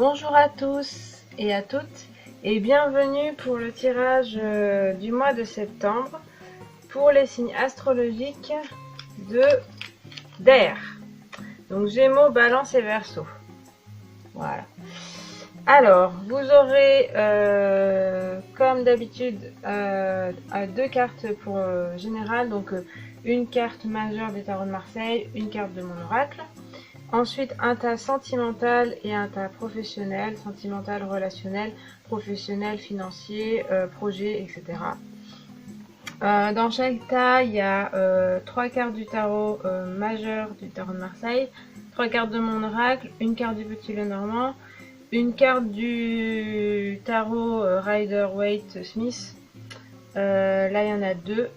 Bonjour à tous et à toutes et bienvenue pour le tirage du mois de septembre pour les signes astrologiques d'air. Donc Gémeaux, Balance et Verseau. Voilà. Alors, vous aurez comme d'habitude deux cartes pour général, donc une carte majeure des tarots de Marseille, une carte de mon oracle. Ensuite, un tas sentimental et un tas professionnel, sentimental, relationnel, professionnel, financier, projet, etc. Dans chaque tas, il y a trois cartes du tarot majeur du tarot de Marseille, trois cartes de mon oracle, une carte du petit Lenormand, une carte du tarot Rider-Waite-Smith. Là, il y en a deux.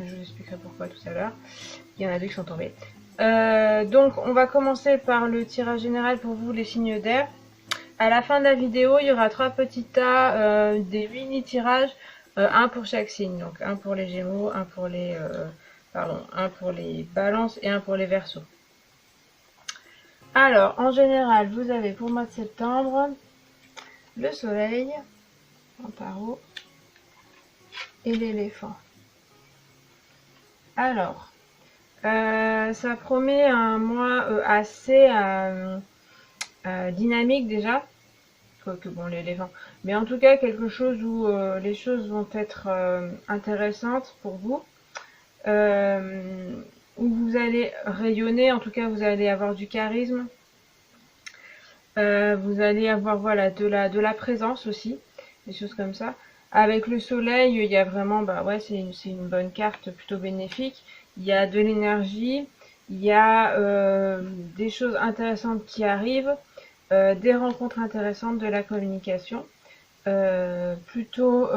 Je vous expliquerai pourquoi tout à l'heure. Il y en a deux qui sont tombés. Donc on va commencer par le tirage général pour vous les signes d'air. À la fin de la vidéo, il y aura trois petits tas, des mini tirages, un pour chaque signe. Donc un pour les Gémeaux, un pour les Balances et un pour les Verseaux. Alors en général, vous avez pour le mois de septembre le Soleil en tarot et l'éléphant. Alors ça promet un mois assez dynamique déjà, quoique bon l'éléphant, mais en tout cas quelque chose où les choses vont être intéressantes pour vous, où vous allez rayonner, en tout cas vous allez avoir du charisme, vous allez avoir voilà de la présence aussi, des choses comme ça. Avec le soleil, il y a vraiment, bah ouais, c'est une bonne carte plutôt bénéfique. Il y a de l'énergie, il y a des choses intéressantes qui arrivent, des rencontres intéressantes, de la communication, plutôt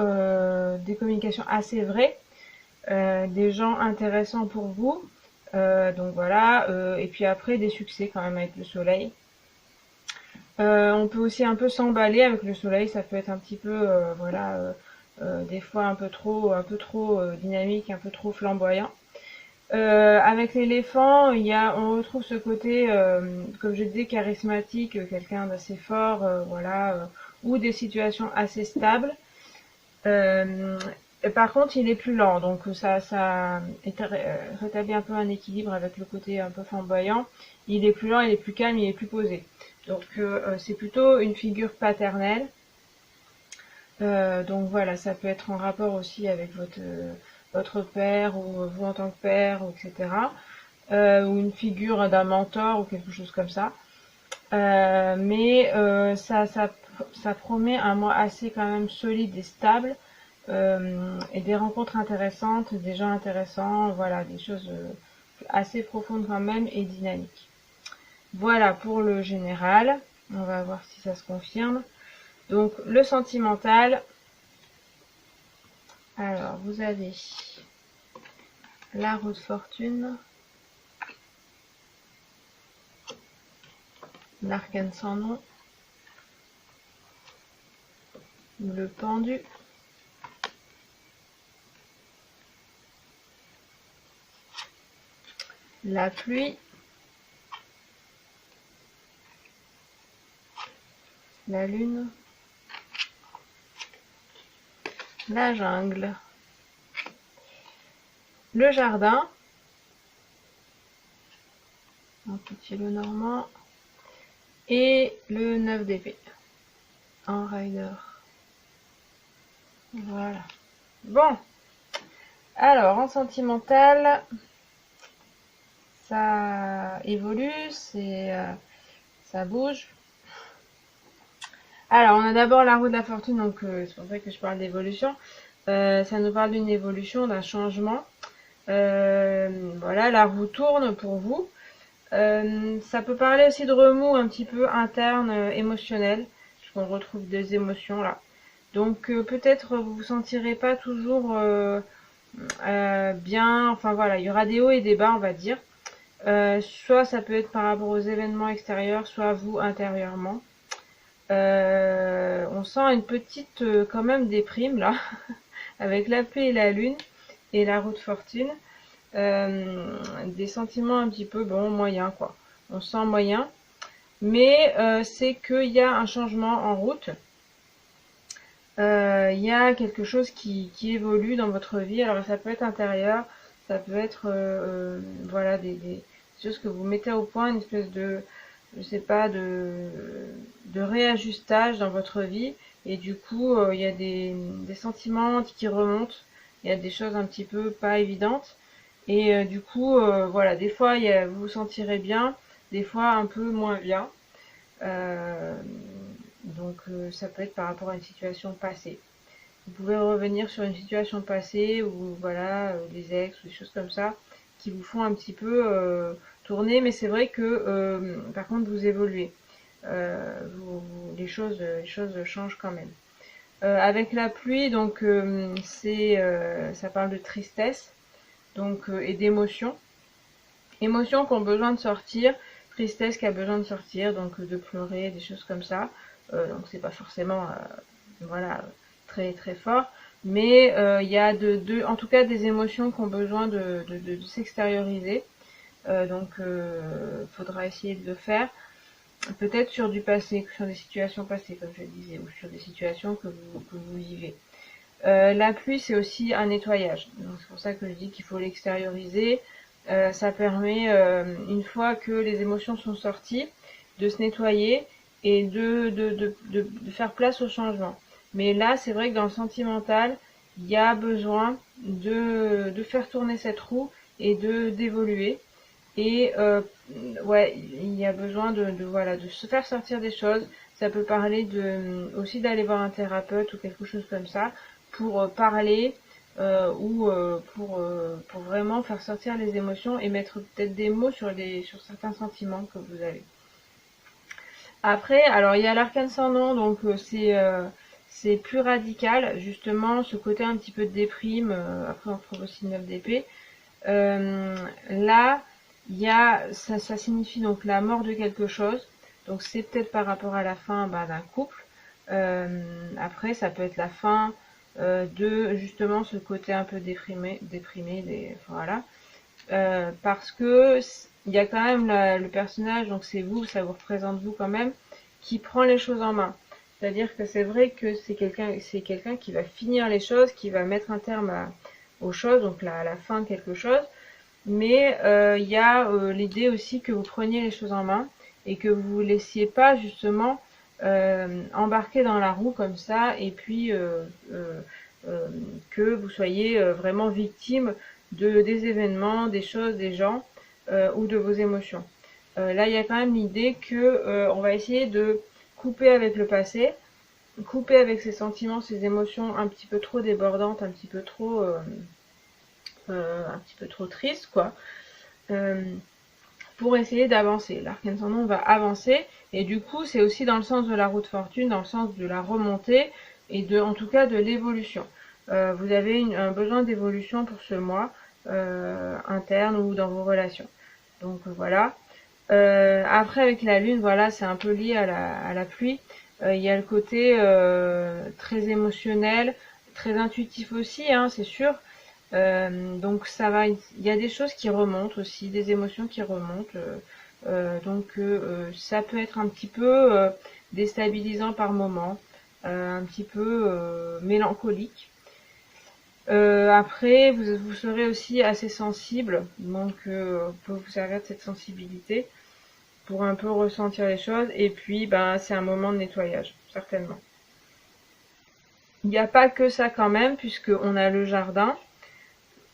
des communications assez vraies, des gens intéressants pour vous, donc voilà, et puis après des succès quand même avec le soleil. On peut aussi un peu s'emballer avec le soleil, ça peut être un petit peu, voilà, des fois un peu trop dynamique, un peu trop flamboyant. Avec l'éléphant, on retrouve ce côté, comme je disais, charismatique, quelqu'un d'assez fort, voilà, ou des situations assez stables. Par contre, il est plus lent, donc ça rétablit un peu un équilibre avec le côté un peu flamboyant. Il est plus lent, il est plus calme, il est plus posé. Donc c'est plutôt une figure paternelle. Donc voilà, ça peut être en rapport aussi avec votre père ou vous en tant que père, etc. Ou une figure d'un mentor ou quelque chose comme ça. Mais ça promet un mois assez quand même solide et stable, et des rencontres intéressantes, des gens intéressants, voilà, des choses assez profondes quand même et dynamiques. Voilà pour le général. On va voir si ça se confirme. Donc le sentimental. Alors vous avez la roue de fortune, l'arcane sans nom, le pendu, la pluie, la lune, la jungle, le jardin, un petit Lenormand, et le 9 d'épée en rider. Voilà. Bon. Alors, en sentimental, ça évolue, ça bouge. Alors, on a d'abord la roue de la fortune, donc c'est pour ça que je parle d'évolution. Ça nous parle d'une évolution, d'un changement. Voilà, la roue tourne pour vous. Ça peut parler aussi de remous un petit peu interne, émotionnel, puisqu'on retrouve des émotions là. Donc peut-être vous vous sentirez pas toujours bien, enfin voilà, il y aura des hauts et des bas, on va dire. Soit ça peut être par rapport aux événements extérieurs, soit vous intérieurement. On sent une petite quand même déprime là, avec la paix et la lune et la roue de fortune. Des sentiments un petit peu bon moyen quoi. On sent moyen, mais c'est qu'il y a un changement en route. Il y a quelque chose qui évolue dans votre vie. Alors ça peut être intérieur, ça peut être voilà des choses que vous mettez au point, une espèce de, je sais pas, de réajustage dans votre vie. Et du coup, il y a des sentiments qui remontent. Il y a des choses un petit peu pas évidentes. Et du coup, voilà, des fois, vous vous sentirez bien, des fois un peu moins bien. Euh, donc ça peut être par rapport à une situation passée. Vous pouvez revenir sur une situation passée ou voilà, des ex ou des choses comme ça qui vous font un petit peu tourner, mais c'est vrai que par contre vous évoluez. Les choses changent quand même. Avec la pluie, donc ça parle de tristesse, donc et d'émotions. Émotions qui ont besoin de sortir, tristesse qui a besoin de sortir, donc de pleurer, des choses comme ça. Donc c'est pas forcément voilà très très fort, mais il y a en tout cas des émotions qui ont besoin de s'extérioriser. Donc faudra essayer de le faire. Peut-être sur du passé, sur des situations passées, comme je disais, ou sur des situations que vous vivez. La pluie, c'est aussi un nettoyage. Donc c'est pour ça que je dis qu'il faut l'extérioriser. Ça permet, une fois que les émotions sont sorties, de se nettoyer et de faire place au changement. Mais là, c'est vrai que dans le sentimental, il y a besoin de faire tourner cette roue et d'évoluer. Et ouais, il y a besoin voilà, de se faire sortir des choses. Ça peut parler aussi d'aller voir un thérapeute ou quelque chose comme ça pour parler ou pour vraiment faire sortir les émotions et mettre peut-être des mots sur certains sentiments que vous avez. Après, alors il y a l'arcane sans nom, donc c'est plus radical, justement, ce côté un petit peu de déprime. Après, on retrouve aussi 9 d'épée. Là, ça signifie donc la mort de quelque chose. Donc c'est peut-être par rapport à la fin d'un couple. Après, ça peut être la fin de justement ce côté un peu déprimé, voilà. Parce que il y a quand même le personnage, donc c'est vous, ça vous représente vous quand même, qui prend les choses en main. C'est-à-dire que c'est vrai que c'est quelqu'un qui va finir les choses, qui va mettre un terme aux choses, donc à la fin de quelque chose. Mais il y a l'idée aussi que vous preniez les choses en main et que vous vous laissiez pas justement embarquer dans la roue comme ça et puis que vous soyez vraiment victime des événements, des choses, des gens ou de vos émotions. Là, il y a quand même l'idée que on va essayer de couper avec le passé, couper avec ses sentiments, ses émotions un petit peu trop débordantes, un petit peu trop tristes, quoi, euh, pour essayer d'avancer. L'arcane sans nom va avancer, et du coup, c'est aussi dans le sens de la roue de fortune, dans le sens de la remontée, et en tout cas, de l'évolution. Vous avez un besoin d'évolution pour ce mois, interne ou dans vos relations. Donc voilà. Après, avec la lune, voilà, c'est un peu lié à la pluie. Il y a le côté très émotionnel, très intuitif aussi, hein, c'est sûr. Donc ça va, il y a des choses qui remontent aussi, des émotions qui remontent. Donc ça peut être un petit peu déstabilisant par moment, un petit peu mélancolique. Après, vous serez aussi assez sensible, donc vous pouvez vous servir de cette sensibilité pour un peu ressentir les choses. Et puis, ben, c'est un moment de nettoyage, certainement. Il n'y a pas que ça quand même, puisqu'on a le jardin.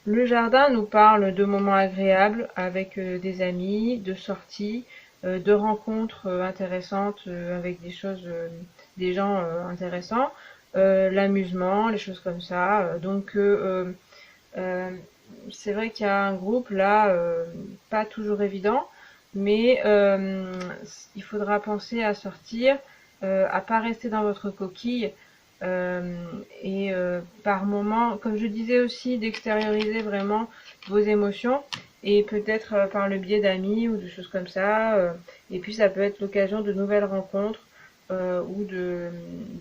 Le jardin nous parle de moments agréables avec des amis, de sorties, de rencontres intéressantes avec des gens intéressants, l'amusement, les choses comme ça. Euh, c'est vrai qu'il y a un groupe là, pas toujours évident, mais il faudra penser à sortir, à pas rester dans votre coquille. Par moment, comme je disais aussi, d'extérioriser vraiment vos émotions et peut-être par le biais d'amis ou de choses comme ça. Et puis ça peut être l'occasion de nouvelles rencontres ou de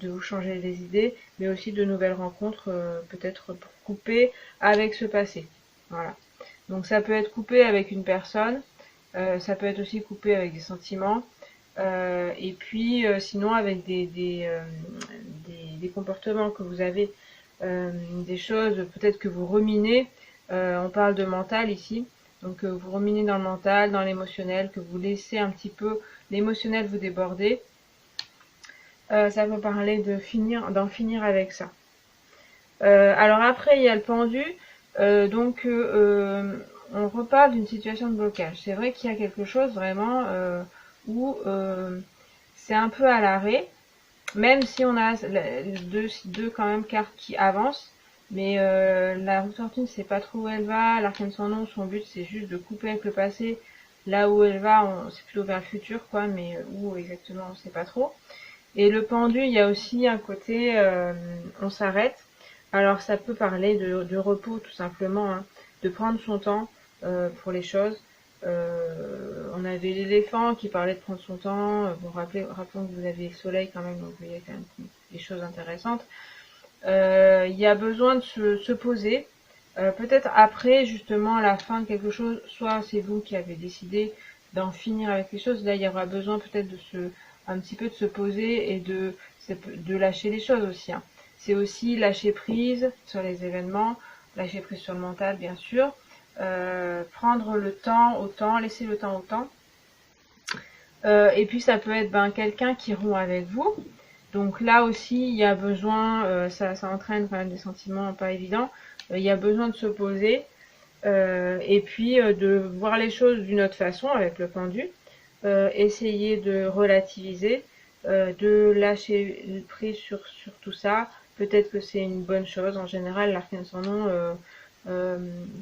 vous changer les idées, mais aussi de nouvelles rencontres peut-être pour couper avec ce passé. Voilà. Donc ça peut être coupé avec une personne, ça peut être aussi coupé avec des sentiments, Et puis sinon avec des comportements que vous avez, des choses peut-être que vous ruminez, on parle de mental ici, donc vous ruminez dans le mental, dans l'émotionnel, que vous laissez un petit peu l'émotionnel vous déborder, ça peut parler d'en finir avec ça. Alors après il y a le pendu, donc on reparle d'une situation de blocage. C'est vrai qu'il y a quelque chose vraiment où c'est un peu à l'arrêt, même si on a deux quand même cartes qui avancent, mais la roue de fortune c'est pas trop où elle va, l'arcane sans nom, son but c'est juste de couper avec le passé, là où elle va c'est plutôt vers le futur quoi, mais où exactement on sait pas trop. Et le pendu, il y a aussi un côté on s'arrête. Alors ça peut parler de repos tout simplement, hein, de prendre son temps pour les choses. On avait l'éléphant qui parlait de prendre son temps. Bon, rappelons que vous avez le soleil quand même, donc il y a quand même des choses intéressantes. Il y a besoin de se poser. Peut-être après justement à la fin de quelque chose, soit c'est vous qui avez décidé d'en finir avec les choses. Là, il y aura besoin peut-être un petit peu de se poser et de lâcher les choses aussi, hein. C'est aussi lâcher prise sur les événements, lâcher prise sur le mental bien sûr, prendre le temps au temps, laisser le temps au temps. Et puis ça peut être quelqu'un qui rompt avec vous. Donc là aussi il y a besoin, ça entraîne quand même des sentiments pas évidents. Il y a besoin de se poser et puis de voir les choses d'une autre façon avec le pendu. Essayer de relativiser, de lâcher prise sur tout ça. Peut-être que c'est une bonne chose. En général, l'arcane sans nom,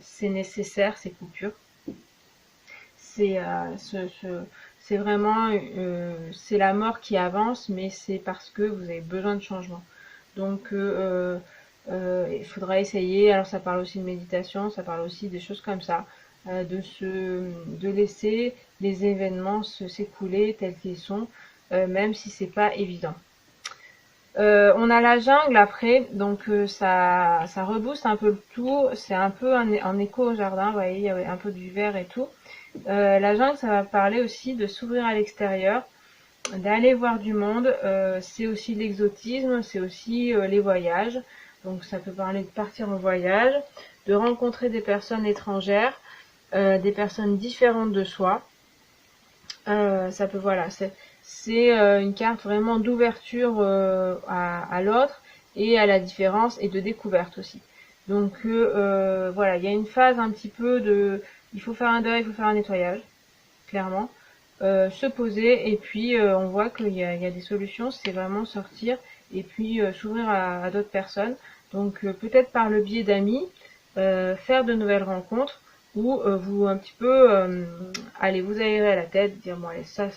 c'est nécessaire, ces coupures. C'est c'est vraiment c'est la mort qui avance, mais c'est parce que vous avez besoin de changement. Donc il faudra essayer. Alors ça parle aussi de méditation, ça parle aussi des choses comme ça, de laisser les événements s'écouler tels qu'ils sont, même si c'est pas évident. On a la jungle après, donc ça rebooste un peu le tout. C'est un peu un écho au jardin, vous voyez, il y a un peu du vert et tout. La jungle, ça va parler aussi de s'ouvrir à l'extérieur, d'aller voir du monde. C'est aussi l'exotisme, c'est aussi les voyages. Donc ça peut parler de partir en voyage, de rencontrer des personnes étrangères, des personnes différentes de soi. Ça peut, voilà, c'est une carte vraiment d'ouverture à l'autre et à la différence et de découverte aussi. Donc voilà, il y a une phase un petit peu il faut faire un deuil, il faut faire un nettoyage, clairement. Se poser et puis on voit qu'il y a des solutions, c'est vraiment sortir et puis s'ouvrir à d'autres personnes. Donc peut-être par le biais d'amis, faire de nouvelles rencontres ou vous un petit peu aller vous aérer à la tête, dire bon allez ça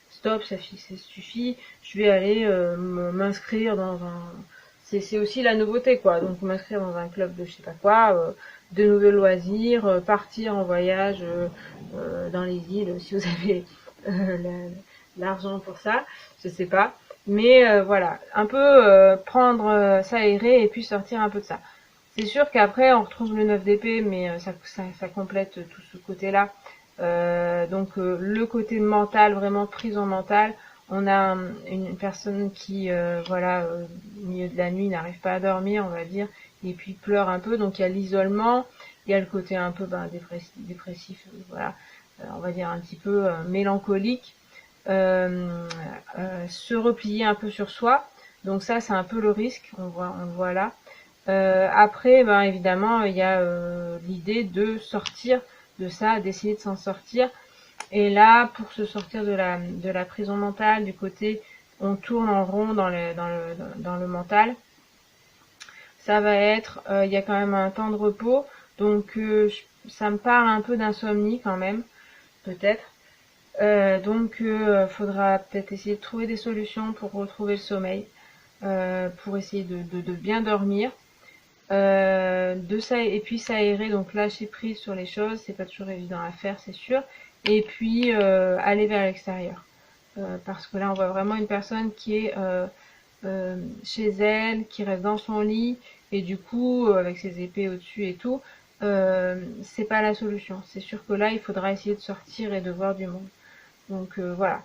stop, ça suffit, je vais aller m'inscrire dans un... C'est aussi la nouveauté quoi, donc m'inscrire dans un club de je sais pas quoi, de nouveaux loisirs, partir en voyage dans les îles si vous avez l'argent pour ça, je sais pas. Mais voilà, un peu prendre, s'aérer et puis sortir un peu de ça. C'est sûr qu'après on retrouve le 9 d'épée, mais ça complète tout ce côté-là. Donc le côté mental, vraiment prison mentale. On a une personne qui, voilà, au milieu de la nuit n'arrive pas à dormir, on va dire, et puis pleure un peu. Donc il y a l'isolement, il y a le côté un peu dépressif, voilà, on va dire un petit peu mélancolique. Se replier un peu sur soi. Donc ça, c'est un peu le risque, on le voit là. Après, évidemment, il y a l'idée de sortir de ça, d'essayer de s'en sortir. Et là, pour se sortir de la prison mentale, du côté on tourne en rond dans le mental, ça va être, il y a quand même un temps de repos, donc ça me parle un peu d'insomnie quand même, peut-être. Donc faudra peut-être essayer de trouver des solutions pour retrouver le sommeil, pour essayer de bien dormir. Et puis s'aérer, donc lâcher prise sur les choses, c'est pas toujours évident à faire, c'est sûr. Et puis aller vers l'extérieur. Parce que là, on voit vraiment une personne qui est chez elle, qui reste dans son lit, et du coup, avec ses épées au-dessus et tout, c'est pas la solution. C'est sûr que là, il faudra essayer de sortir et de voir du monde. Donc voilà.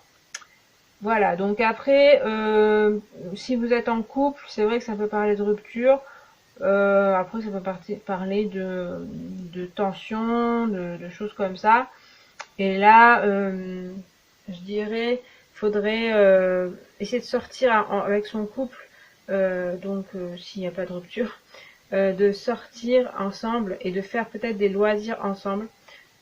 Voilà, donc après, si vous êtes en couple, c'est vrai que ça peut parler de rupture. Après, ça peut parler de tension, de choses comme ça. Et là, je dirais, faudrait essayer de sortir avec son couple, donc s'il n'y a pas de rupture, de sortir ensemble et de faire peut-être des loisirs ensemble.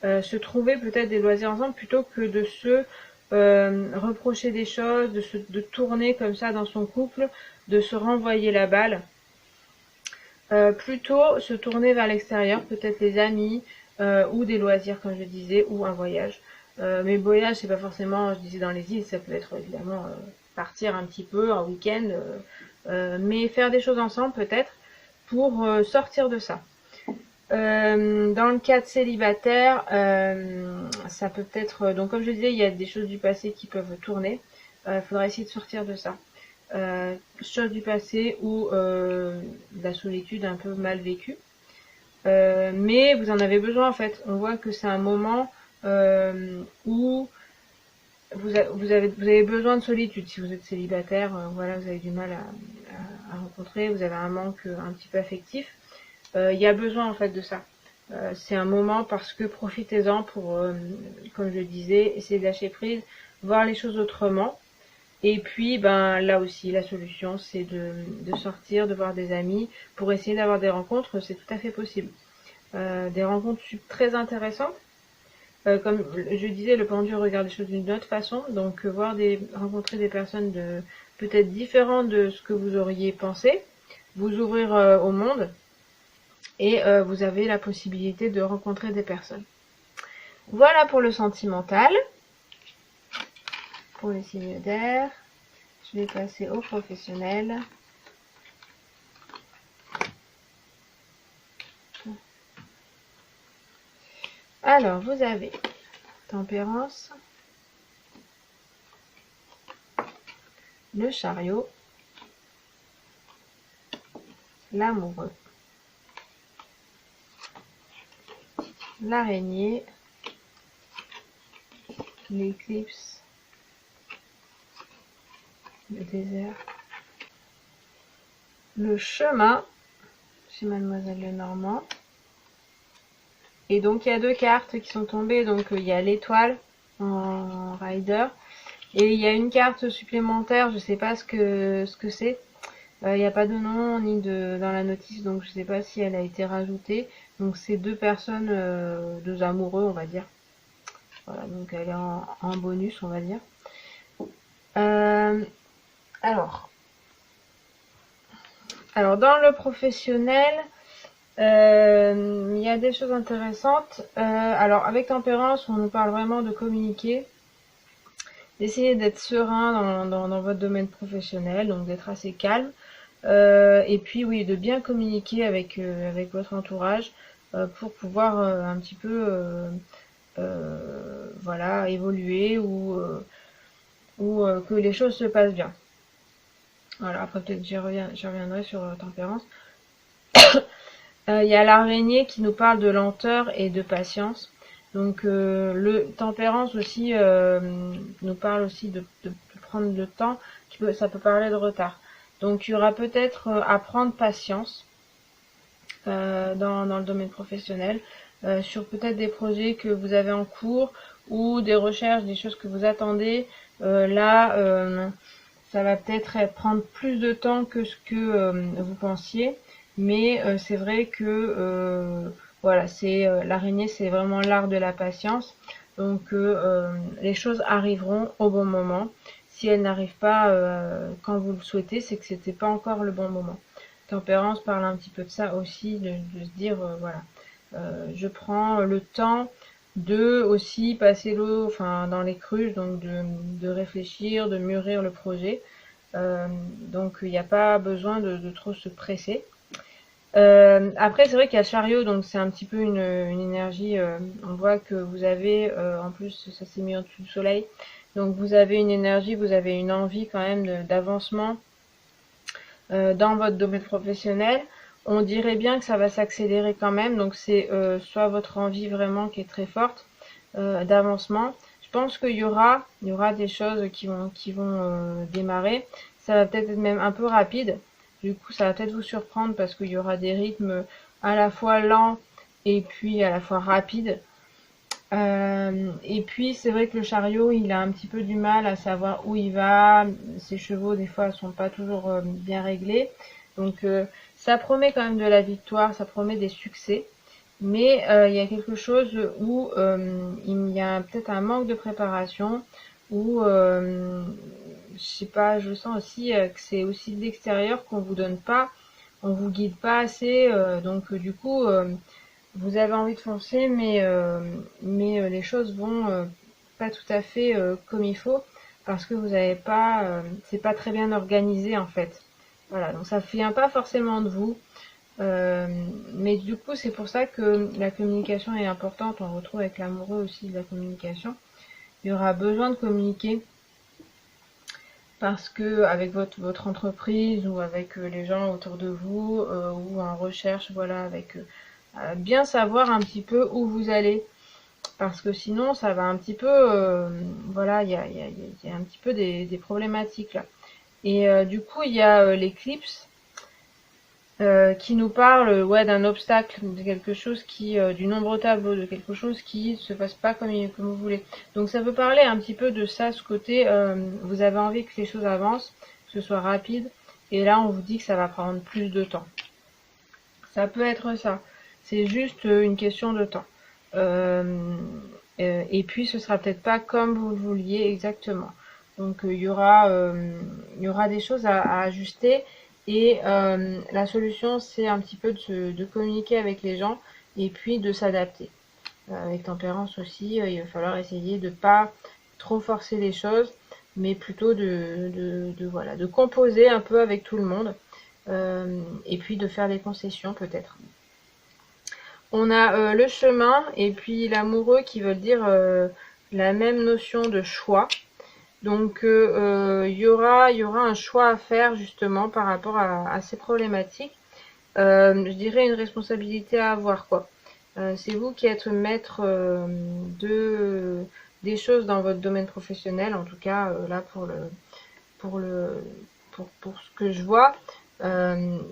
Se trouver peut-être des loisirs ensemble plutôt que de se reprocher des choses, de tourner comme ça dans son couple, de se renvoyer la balle. Plutôt se tourner vers l'extérieur, peut-être les amis ou des loisirs comme je disais, ou un voyage. Mais voyage, c'est pas forcément, je disais dans les îles, ça peut être évidemment partir un petit peu, un week-end, mais faire des choses ensemble peut-être pour sortir de ça. Dans le cas de célibataire, ça peut être, donc comme je disais, il y a des choses du passé qui peuvent tourner. Il faudra essayer de sortir de ça. Choses du passé ou de la solitude un peu mal vécue. Mais vous en avez besoin en fait. On voit que c'est un moment où vous avez besoin de solitude. Si vous êtes célibataire, voilà, vous avez du mal à rencontrer, vous avez un manque un petit peu affectif. Il y a besoin en fait de ça. C'est un moment parce que profitez-en pour, comme je disais, essayer de lâcher prise, voir les choses autrement. Et puis, ben là aussi, la solution, c'est de sortir, de voir des amis, pour essayer d'avoir des rencontres, c'est tout à fait possible. Des rencontres très intéressantes. Comme je disais, le pendu regarde les choses d'une autre façon, donc rencontrer des personnes peut-être différentes de ce que vous auriez pensé, vous ouvrir au monde, et vous avez la possibilité de rencontrer des personnes. Voilà pour le sentimental. Pour les signes d'air, je vais passer au professionnel. Alors, vous avez Tempérance, le Chariot, l'Amoureux, l'Araignée, l'Éclipse, le Désert, le Chemin chez Mademoiselle Lenormand. Et donc il y a deux cartes qui sont tombées, donc il y a l'étoile en rider et il y a une carte supplémentaire, je sais pas ce que c'est. Il n'y a pas de nom ni dans la notice, donc je sais pas si elle a été rajoutée. Donc c'est deux personnes, deux amoureux on va dire. Voilà, donc elle est en bonus on va dire. Alors dans le professionnel, il y a des choses intéressantes. Alors avec Tempérance, on nous parle vraiment de communiquer, d'essayer d'être serein dans votre domaine professionnel, donc d'être assez calme. Et puis oui, de bien communiquer avec votre entourage pour pouvoir un petit peu voilà, évoluer ou que les choses se passent bien. Voilà, après peut-être j'y reviendrai sur Tempérance. Il y a l'araignée qui nous parle de lenteur et de patience. Donc le Tempérance aussi nous parle aussi de prendre le temps, ça peut parler de retard. Donc il y aura peut-être à prendre patience dans le domaine professionnel, sur peut-être des projets que vous avez en cours ou des recherches, des choses que vous attendez. Là, ça va peut-être prendre plus de temps que ce que vous pensiez. Mais c'est vrai que voilà, l'araignée, c'est vraiment l'art de la patience. Donc les choses arriveront au bon moment. Si elles n'arrivent pas quand vous le souhaitez, c'est que c'était pas encore le bon moment. Tempérance parle un petit peu de ça aussi, de se dire voilà, je prends le temps de aussi passer l'eau, enfin dans les cruches, donc de réfléchir, de mûrir le projet. Donc il n'y a pas besoin de trop se presser. Après c'est vrai qu'il y a le Chariot, donc c'est un petit peu une énergie, on voit que vous avez en plus ça s'est mis au-dessus du soleil, donc vous avez une énergie, vous avez une envie quand même d'avancement dans votre domaine professionnel. On dirait bien que ça va s'accélérer quand même, donc c'est soit votre envie vraiment qui est très forte d'avancement. Je pense qu'il y aura des choses qui vont démarrer. Ça va peut-être être même un peu rapide. Du coup, ça va peut-être vous surprendre parce qu'il y aura des rythmes à la fois lents et puis à la fois rapides. Et puis c'est vrai que le chariot, il a un petit peu du mal à savoir où il va. Ses chevaux, des fois, sont pas toujours bien réglés. Donc ça promet quand même de la victoire, ça promet des succès. Mais il y a quelque chose où il y a peut-être un manque de préparation, où je sais pas, je sens aussi que c'est aussi de l'extérieur qu'on vous donne pas, on vous guide pas assez, donc du coup vous avez envie de foncer, mais les choses vont pas tout à fait comme il faut, parce que vous avez pas, c'est pas très bien organisé en fait. Voilà, donc ça vient pas forcément de vous. Euh, mais du coup, c'est pour ça que la communication est importante. On retrouve avec l'amoureux aussi de la communication. Il y aura besoin de communiquer parce que avec votre entreprise ou avec les gens autour de vous ou en recherche, voilà, avec bien savoir un petit peu où vous allez. Parce que sinon, ça va un petit peu, voilà, il y a un petit peu des problématiques là. Et du coup, il y a l'éclipse qui nous parle ouais, d'un obstacle, de quelque chose qui, du nombre tableau, de quelque chose qui se passe pas comme vous voulez. Donc ça peut parler un petit peu de ça, ce côté, vous avez envie que les choses avancent, que ce soit rapide, et là on vous dit que ça va prendre plus de temps. Ça peut être ça, c'est juste une question de temps. Et puis ce sera peut-être pas comme vous le vouliez exactement. Donc il y aura des choses à ajuster et la solution c'est un petit peu de communiquer avec les gens et puis de s'adapter. Avec tempérance aussi, il va falloir essayer de pas trop forcer les choses, mais plutôt voilà, de composer un peu avec tout le monde et puis de faire des concessions peut-être. On a le chemin et puis l'amoureux qui veulent dire la même notion de choix. Donc il y aura un choix à faire justement par rapport à ces problématiques. Je dirais une responsabilité à avoir quoi. C'est vous qui êtes maître des choses dans votre domaine professionnel, en tout cas là pour le pour ce que je vois.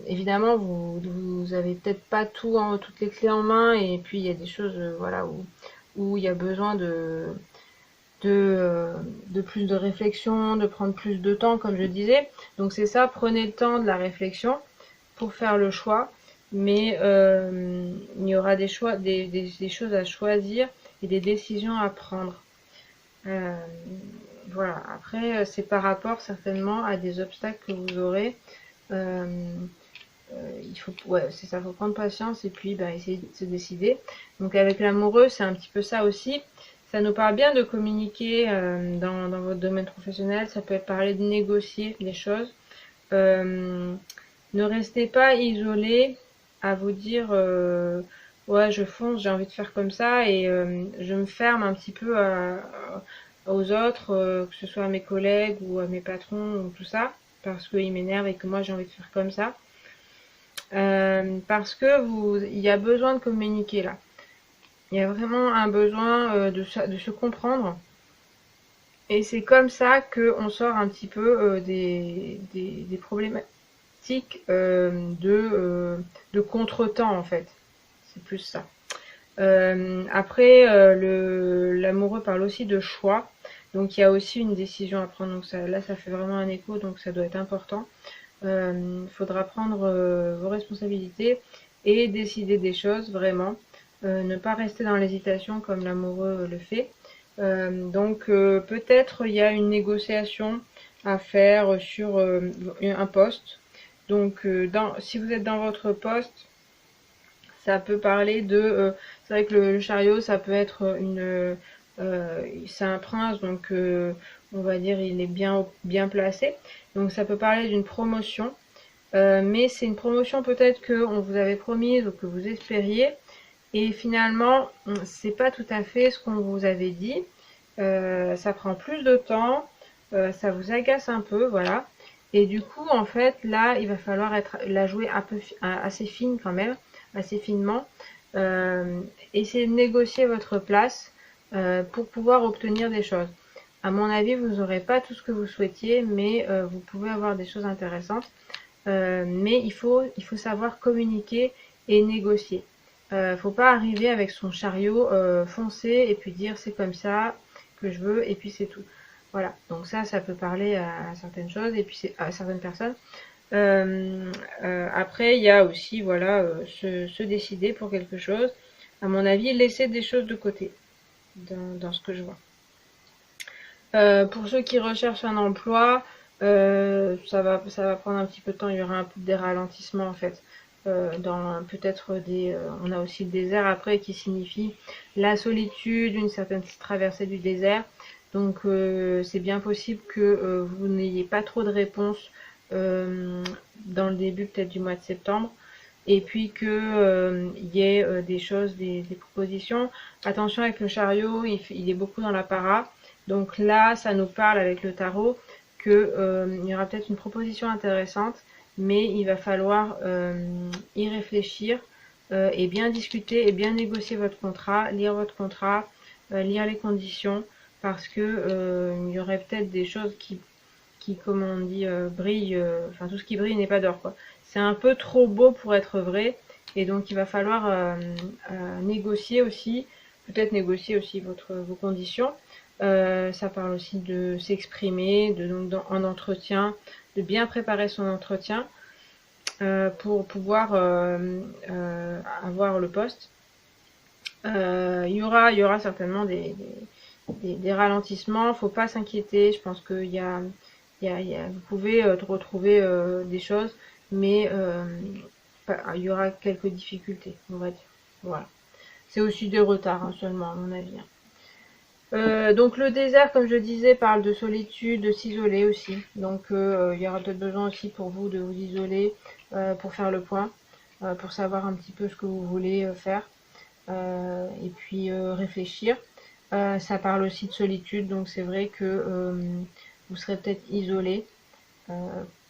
Évidemment, vous avez peut-être pas toutes les clés en main, et puis il y a des choses, voilà, où il y a besoin de plus de réflexion, de prendre plus de temps, comme je disais. Donc c'est ça, prenez le temps de la réflexion pour faire le choix, mais il y aura des choix, des choses à choisir et des décisions à prendre. Euh, voilà. Après, c'est par rapport certainement à des obstacles que vous aurez. Euh, il faut, ouais, c'est ça, faut prendre patience et puis bah, essayer de se décider. Donc avec l'amoureux, c'est un petit peu ça aussi. Ça nous parle bien de communiquer dans votre domaine professionnel. Ça peut être parler de négocier des choses. Euh, ne restez pas isolé à vous dire ouais, je fonce, j'ai envie de faire comme ça et je me ferme un petit peu aux autres, que ce soit à mes collègues ou à mes patrons ou tout ça, parce qu'ils m'énervent et que moi j'ai envie de faire comme ça. Parce que il y a besoin de communiquer là. Il y a vraiment un besoin de se comprendre. Et c'est comme ça qu'on sort un petit peu des problématiques de contretemps en fait. C'est plus ça. Après, l'amoureux parle aussi de choix. Donc il y a aussi une décision à prendre. Donc là, ça fait vraiment un écho, donc ça doit être important. Faudra prendre vos responsabilités et décider des choses vraiment. Ne pas rester dans l'hésitation comme l'amoureux le fait. Donc peut-être il y a une négociation à faire sur un poste. Donc si vous êtes dans votre poste, ça peut parler de... c'est vrai que le chariot, ça peut être c'est un prince, donc on va dire il est bien placé. Donc ça peut parler d'une promotion. Mais c'est une promotion peut-être qu'on vous avait promise ou que vous espériez. Et finalement, c'est pas tout à fait ce qu'on vous avait dit. Ça prend plus de temps, ça vous agace un peu, voilà. Et du coup, en fait, là, il va falloir la jouer un peu assez fine quand même, assez finement. Essayez de négocier votre place pour pouvoir obtenir des choses. À mon avis, vous n'aurez pas tout ce que vous souhaitiez, mais vous pouvez avoir des choses intéressantes. Mais il faut savoir communiquer et négocier. Faut pas arriver avec son chariot foncer et puis dire c'est comme ça que je veux et puis c'est tout. Voilà, donc ça peut parler à certaines choses et puis à certaines personnes. Après, il y a aussi, voilà, se décider pour quelque chose. À mon avis, laisser des choses de côté dans ce que je vois. Pour ceux qui recherchent un emploi, ça va prendre un petit peu de temps. Il y aura un peu des ralentissements en fait. Dans peut-être on a aussi le désert après qui signifie la solitude, une certaine traversée du désert. Donc c'est bien possible que vous n'ayez pas trop de réponses dans le début peut-être du mois de septembre. Et puis que il y ait des choses, des propositions. Attention avec le chariot, il est beaucoup dans la para. Donc là, ça nous parle avec le tarot que il y aura peut-être une proposition intéressante, mais il va falloir y réfléchir et bien discuter et bien négocier votre contrat, lire votre contrat, lire les conditions, parce que il y aurait peut-être des choses qui comme on dit, brillent. Enfin, tout ce qui brille n'est pas d'or, quoi. C'est un peu trop beau pour être vrai, et donc il va falloir négocier aussi, peut-être négocier aussi vos conditions. Ça parle aussi de s'exprimer, donc en entretien, de bien préparer son entretien pour pouvoir avoir le poste. Il y aura certainement des ralentissements. Faut pas s'inquiéter. Je pense qu'il y a, vous pouvez retrouver des choses, mais il y aura quelques difficultés, on va dire. Voilà. C'est aussi des retards hein, seulement, à mon avis. Donc le désert, comme je disais, parle de solitude, de s'isoler aussi. Donc il y aura peut-être besoin aussi pour vous de vous isoler pour faire le point, pour savoir un petit peu ce que vous voulez faire et puis réfléchir. Ça parle aussi de solitude, donc c'est vrai que vous serez peut-être isolé.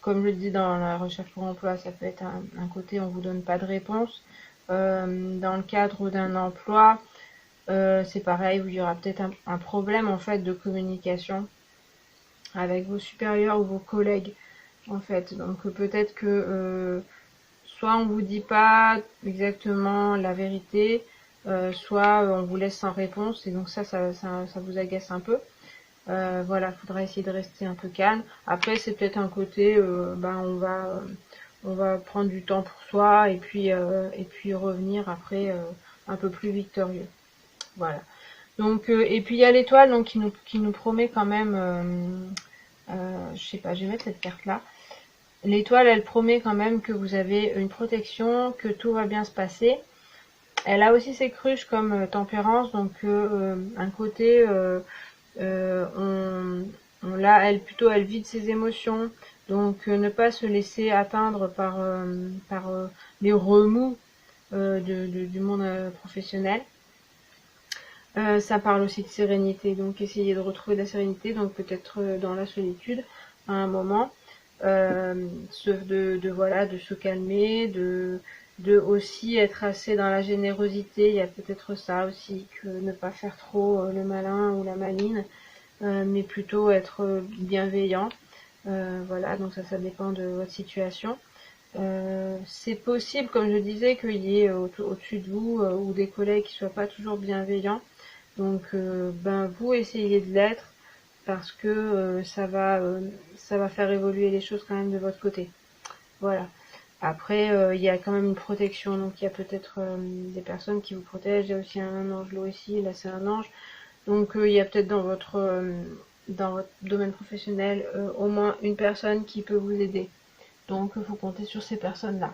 Comme je le dis dans la recherche pour emploi, ça peut être un côté on vous donne pas de réponse. Dans le cadre d'un emploi, c'est pareil, il y aura peut-être un problème en fait de communication avec vos supérieurs ou vos collègues en fait. Donc peut-être que soit on vous dit pas exactement la vérité, soit on vous laisse sans réponse et donc ça vous agace un peu. Voilà, faudra essayer de rester un peu calme. Après c'est peut-être un côté, on va prendre du temps pour soi et puis revenir après un peu plus victorieux. Voilà. Donc et puis il y a l'étoile donc qui nous promet quand même je sais pas, je vais mettre cette carte là. L'étoile elle promet quand même que vous avez une protection, que tout va bien se passer. Elle a aussi ses cruches comme tempérance, donc un côté elle vide ses émotions, donc ne pas se laisser atteindre par les remous du monde professionnel. Ça parle aussi de sérénité, donc essayer de retrouver la sérénité, donc peut-être dans la solitude à un moment, de se calmer, de aussi être assez dans la générosité. Il y a peut-être ça aussi, que ne pas faire trop le malin ou la maline, mais plutôt être bienveillant. Voilà, donc ça dépend de votre situation. C'est possible, comme je disais, qu'il y ait au-dessus de vous ou des collègues qui soient pas toujours bienveillants. Donc, vous essayez de l'être parce que ça va faire évoluer les choses quand même de votre côté. Voilà. Après, il y a quand même une protection, donc il y a peut-être des personnes qui vous protègent. Il y a aussi un angelot ici, là c'est un ange. Donc il y a peut-être dans votre domaine professionnel au moins une personne qui peut vous aider. Donc il faut compter sur ces personnes-là.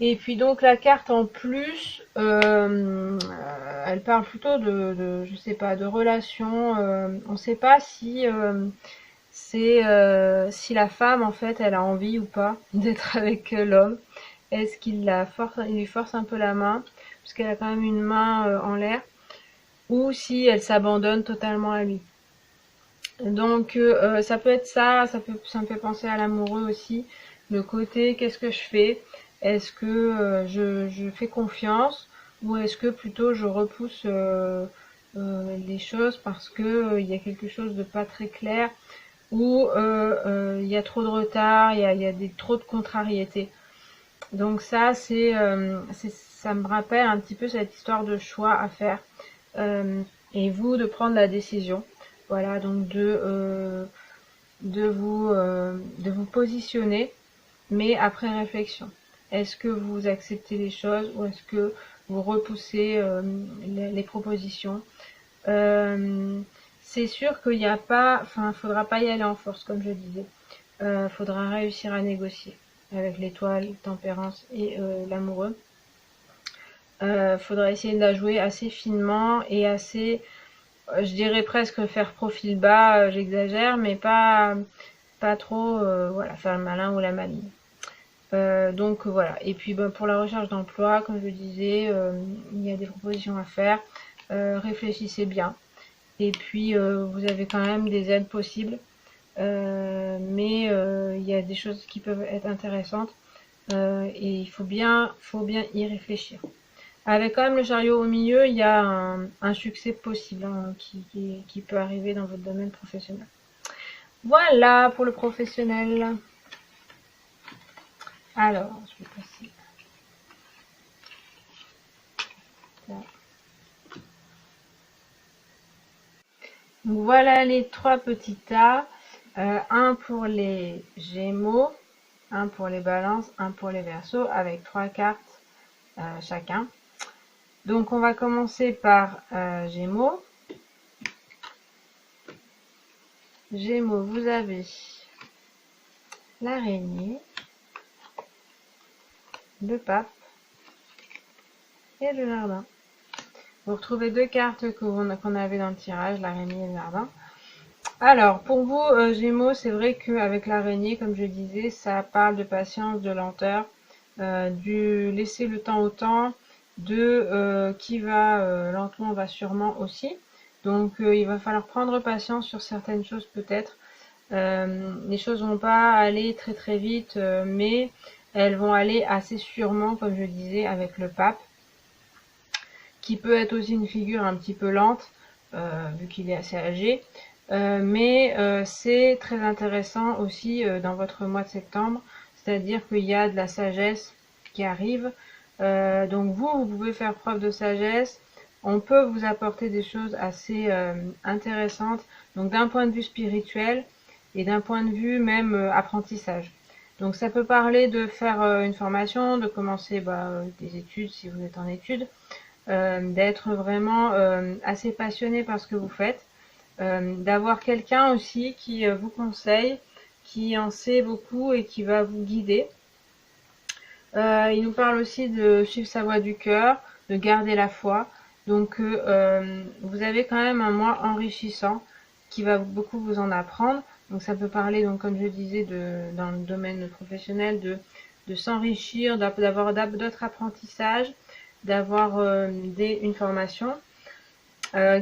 Et puis donc la carte en plus, elle parle plutôt je sais pas, de relations. On ne sait pas si si la femme en fait elle a envie ou pas d'être avec l'homme. Est-ce qu'il il lui force un peu la main parce qu'elle a quand même une main en l'air, ou si elle s'abandonne totalement à lui. Donc ça peut être ça me fait penser à l'amoureux aussi, le côté qu'est-ce que je fais? Est-ce que je fais confiance, ou est-ce que plutôt je repousse les choses parce que il y a quelque chose de pas très clair ou il y a trop de retard, il y a trop de contrariétés. Donc ça, ça me rappelle un petit peu cette histoire de choix à faire et vous de prendre la décision. Voilà, donc de vous positionner, mais après réflexion. Est-ce que vous acceptez les choses ou est-ce que vous repoussez les propositions? C'est sûr qu'il n'y a pas, enfin, faudra pas y aller en force, comme je disais. Faudra réussir à négocier avec l'étoile, tempérance et l'amoureux. Faudra essayer de la jouer assez finement et assez, je dirais presque faire profil bas, j'exagère, mais pas trop, voilà, faire le malin ou la maligne. Donc voilà. Et puis pour la recherche d'emploi, comme je disais, il y a des propositions à faire. Réfléchissez bien. Et puis vous avez quand même des aides possibles. Mais il y a des choses qui peuvent être intéressantes. Et il faut bien y réfléchir. Avec quand même le chariot au milieu, il y a un succès possible hein, qui peut arriver dans votre domaine professionnel. Voilà pour le professionnel. Alors, je vais passer là. Donc voilà les trois petits tas. Un pour les Gémeaux, un pour les Balances, un pour les Verseaux, avec trois cartes chacun. Donc on va commencer par Gémeaux. Gémeaux, vous avez l'araignée, le pape et le jardin. Vous retrouvez deux cartes qu'on avait dans le tirage, l'araignée et le jardin. Alors, pour vous, Gémeaux, c'est vrai qu'avec l'araignée, comme je disais, ça parle de patience, de lenteur, du laisser le temps au temps, de qui va lentement va sûrement aussi. Donc, il va falloir prendre patience sur certaines choses peut-être. Les choses vont pas aller très très vite, mais elles vont aller assez sûrement, comme je disais, avec le pape, qui peut être aussi une figure un petit peu lente, vu qu'il est assez âgé. Mais c'est très intéressant aussi dans votre mois de septembre, c'est-à-dire qu'il y a de la sagesse qui arrive. Donc vous pouvez faire preuve de sagesse. On peut vous apporter des choses assez intéressantes, donc d'un point de vue spirituel et d'un point de vue même apprentissage. Donc ça peut parler de faire une formation, de commencer des études si vous êtes en études, d'être vraiment assez passionné par ce que vous faites, d'avoir quelqu'un aussi qui vous conseille, qui en sait beaucoup et qui va vous guider. Il nous parle aussi de suivre sa voie du cœur, de garder la foi. Donc vous avez quand même un mois enrichissant qui va beaucoup vous en apprendre. Donc ça peut parler, donc comme je disais, dans le domaine professionnel, de s'enrichir, d'avoir d'autres apprentissages, d'avoir une formation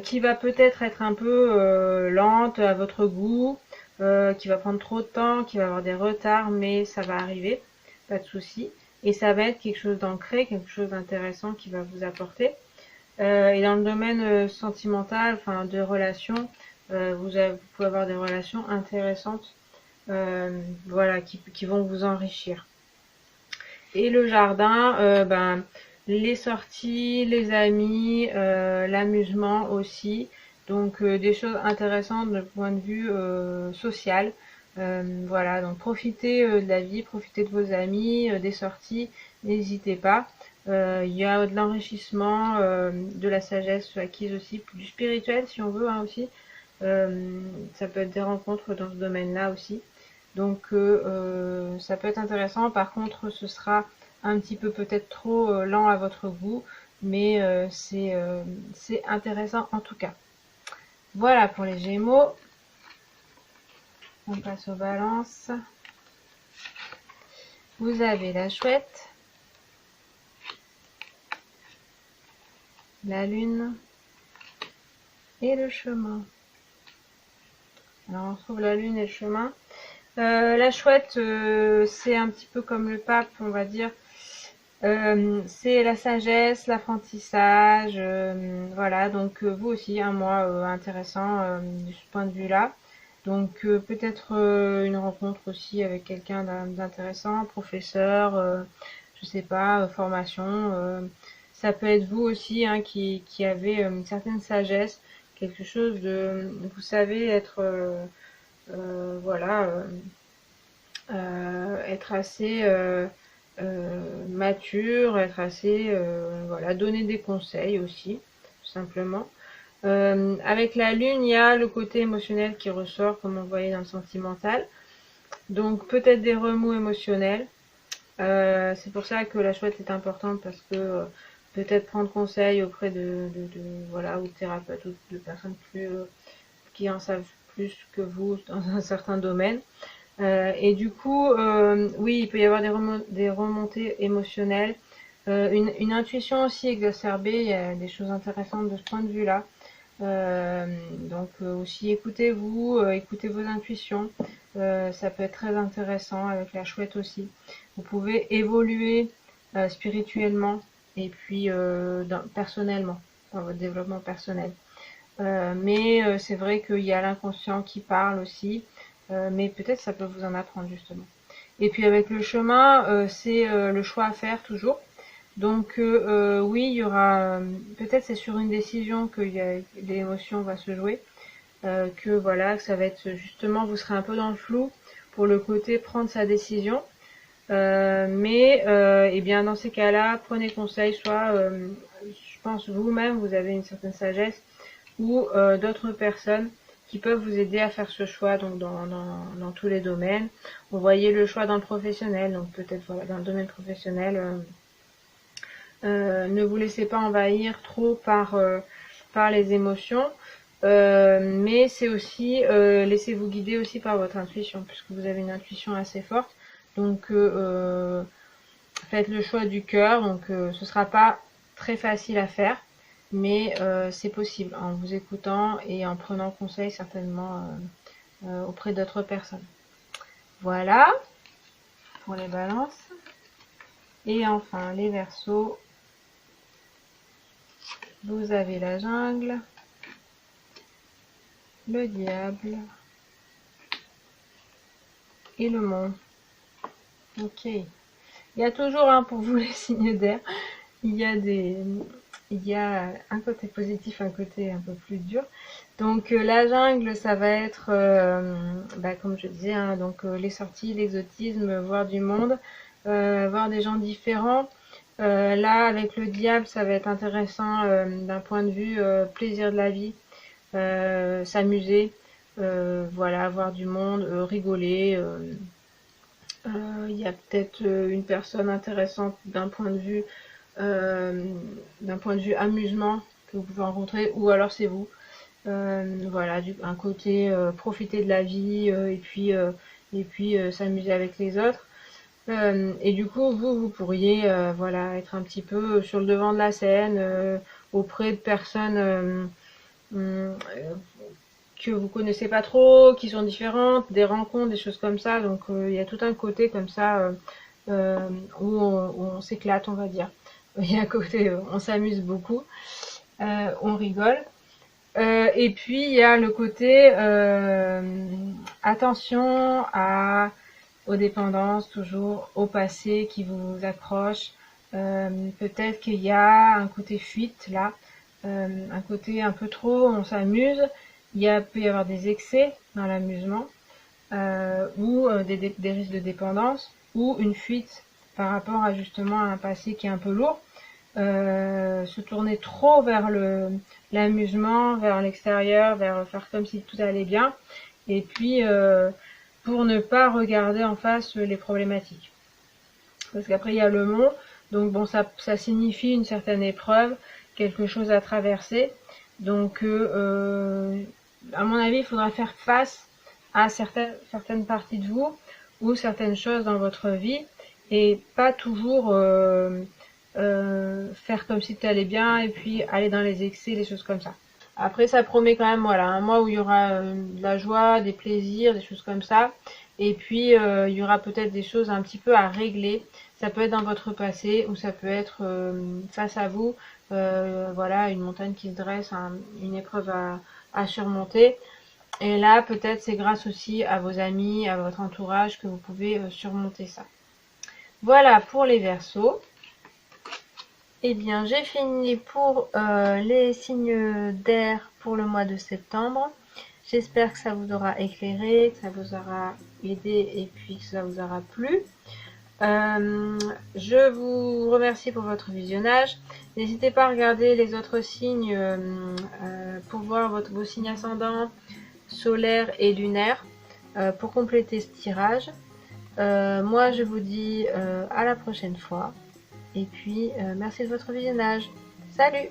qui va peut-être être un peu lente à votre goût, qui va prendre trop de temps, qui va avoir des retards, mais ça va arriver, pas de souci. Et ça va être quelque chose d'ancré, quelque chose d'intéressant qui va vous apporter. Et dans le domaine sentimental, enfin de relations, vous pouvez avoir des relations intéressantes, voilà, qui vont vous enrichir. Et le jardin, les sorties, les amis, l'amusement aussi. Donc des choses intéressantes de point de vue social. Voilà, donc profitez de la vie, profitez de vos amis, des sorties, n'hésitez pas. Il y a de l'enrichissement, de la sagesse acquise aussi, du spirituel si on veut hein, aussi. Ça peut être des rencontres dans ce domaine-là aussi. Donc ça peut être intéressant. Par contre, ce sera un petit peu peut-être trop lent à votre goût, mais c'est intéressant en tout cas. Voilà pour les Gémeaux. On passe aux Balances. Vous avez la Chouette, la Lune et le Chemin. Alors on retrouve la Lune et le Chemin. La Chouette, c'est un petit peu comme le Pape, on va dire. C'est la sagesse, l'apprentissage, voilà, donc vous aussi un mois intéressant de ce point de vue-là. Donc peut-être une rencontre aussi avec quelqu'un d'intéressant, professeur, je sais pas, formation. Ça peut être vous aussi hein, qui avez une certaine sagesse, quelque chose de, vous savez être, voilà, être assez mature, être assez, voilà, donner des conseils aussi, tout simplement. Avec la lune, il y a le côté émotionnel qui ressort, comme on voyait dans le sentimental. Donc peut-être des remous émotionnels. C'est pour ça que la chouette est importante parce que peut-être prendre conseil auprès voilà, ou de thérapeutes ou de personnes plus qui en savent plus que vous dans un certain domaine. Et du coup, oui, il peut y avoir des remontées émotionnelles, une intuition aussi exacerbée. Il y a des choses intéressantes de ce point de vue-là. Donc aussi écoutez-vous, écoutez vos intuitions. Ça peut être très intéressant avec la chouette aussi. Vous pouvez évoluer spirituellement et puis personnellement, dans votre développement personnel. Mais c'est vrai qu'il y a l'inconscient qui parle aussi, mais peut-être ça peut vous en apprendre justement. Et puis avec le chemin, c'est le choix à faire toujours. Donc oui, il y aura peut-être c'est sur une décision que l'émotion va se jouer, que voilà, que ça va être justement, vous serez un peu dans le flou pour le côté prendre sa décision. Mais eh bien dans ces cas-là, prenez conseil, soit je pense vous-même vous avez une certaine sagesse ou d'autres personnes qui peuvent vous aider à faire ce choix donc dans tous les domaines. On voyait le choix dans le professionnel, donc peut-être voilà, dans le domaine professionnel, ne vous laissez pas envahir trop par les émotions, mais c'est aussi laissez-vous guider aussi par votre intuition, puisque vous avez une intuition assez forte. Donc faites le choix du cœur, donc ce sera pas très facile à faire, mais c'est possible en vous écoutant et en prenant conseil certainement auprès d'autres personnes. Voilà pour les balances. Et enfin les Verseaux, vous avez la jungle, le diable et le mont. Ok. Il y a toujours pour vous les signes d'air. Il y a un côté positif, un côté un peu plus dur. Donc la jungle, ça va être, comme je disais, hein, donc les sorties, l'exotisme, voir du monde, voir des gens différents. Là, avec le diable, ça va être intéressant d'un point de vue plaisir de la vie, s'amuser, voilà, voir du monde, rigoler. Il y a peut-être une personne intéressante d'un point de vue amusement que vous pouvez rencontrer, ou alors c'est vous. Voilà, un côté profiter de la vie et puis s'amuser avec les autres. Et du coup, vous pourriez voilà, être un petit peu sur le devant de la scène auprès de personnes que vous connaissez pas trop, qui sont différentes, des rencontres, des choses comme ça. Donc il y a tout un côté comme ça où on s'éclate, on va dire. Il y a un côté on s'amuse beaucoup, on rigole. Et puis il y a le côté attention aux dépendances, toujours au passé qui vous accroche. Peut-être qu'il y a un côté fuite là, un côté un peu trop, on s'amuse. Peut y avoir des excès dans l'amusement, ou des risques de dépendance, ou une fuite par rapport à justement un passé qui est un peu lourd. Se tourner trop vers l'amusement, vers l'extérieur, vers faire comme si tout allait bien, et puis pour ne pas regarder en face les problématiques. Parce qu'après il y a le mont, donc bon ça signifie une certaine épreuve, quelque chose à traverser. Donc à mon avis, il faudra faire face à certaines parties de vous ou certaines choses dans votre vie et pas toujours faire comme si tout allait bien et puis aller dans les excès, des choses comme ça. Après, ça promet quand même voilà, un mois où il y aura de la joie, des plaisirs, des choses comme ça. Et puis, il y aura peut-être des choses un petit peu à régler. Ça peut être dans votre passé ou ça peut être face à vous. Voilà, une montagne qui se dresse, une épreuve à surmonter. Et là, peut-être c'est grâce aussi à vos amis, à votre entourage que vous pouvez surmonter ça. Voilà pour les Verseaux. Eh bien, j'ai fini pour les signes d'air pour le mois de septembre. J'espère que ça vous aura éclairé, que ça vous aura aidé et puis que ça vous aura plu. Je vous remercie pour votre visionnage. N'hésitez pas à regarder les autres signes pour voir vos signes ascendants, solaires et lunaires pour compléter ce tirage. Moi, je vous dis à la prochaine fois. Et puis, merci de votre visionnage. Salut!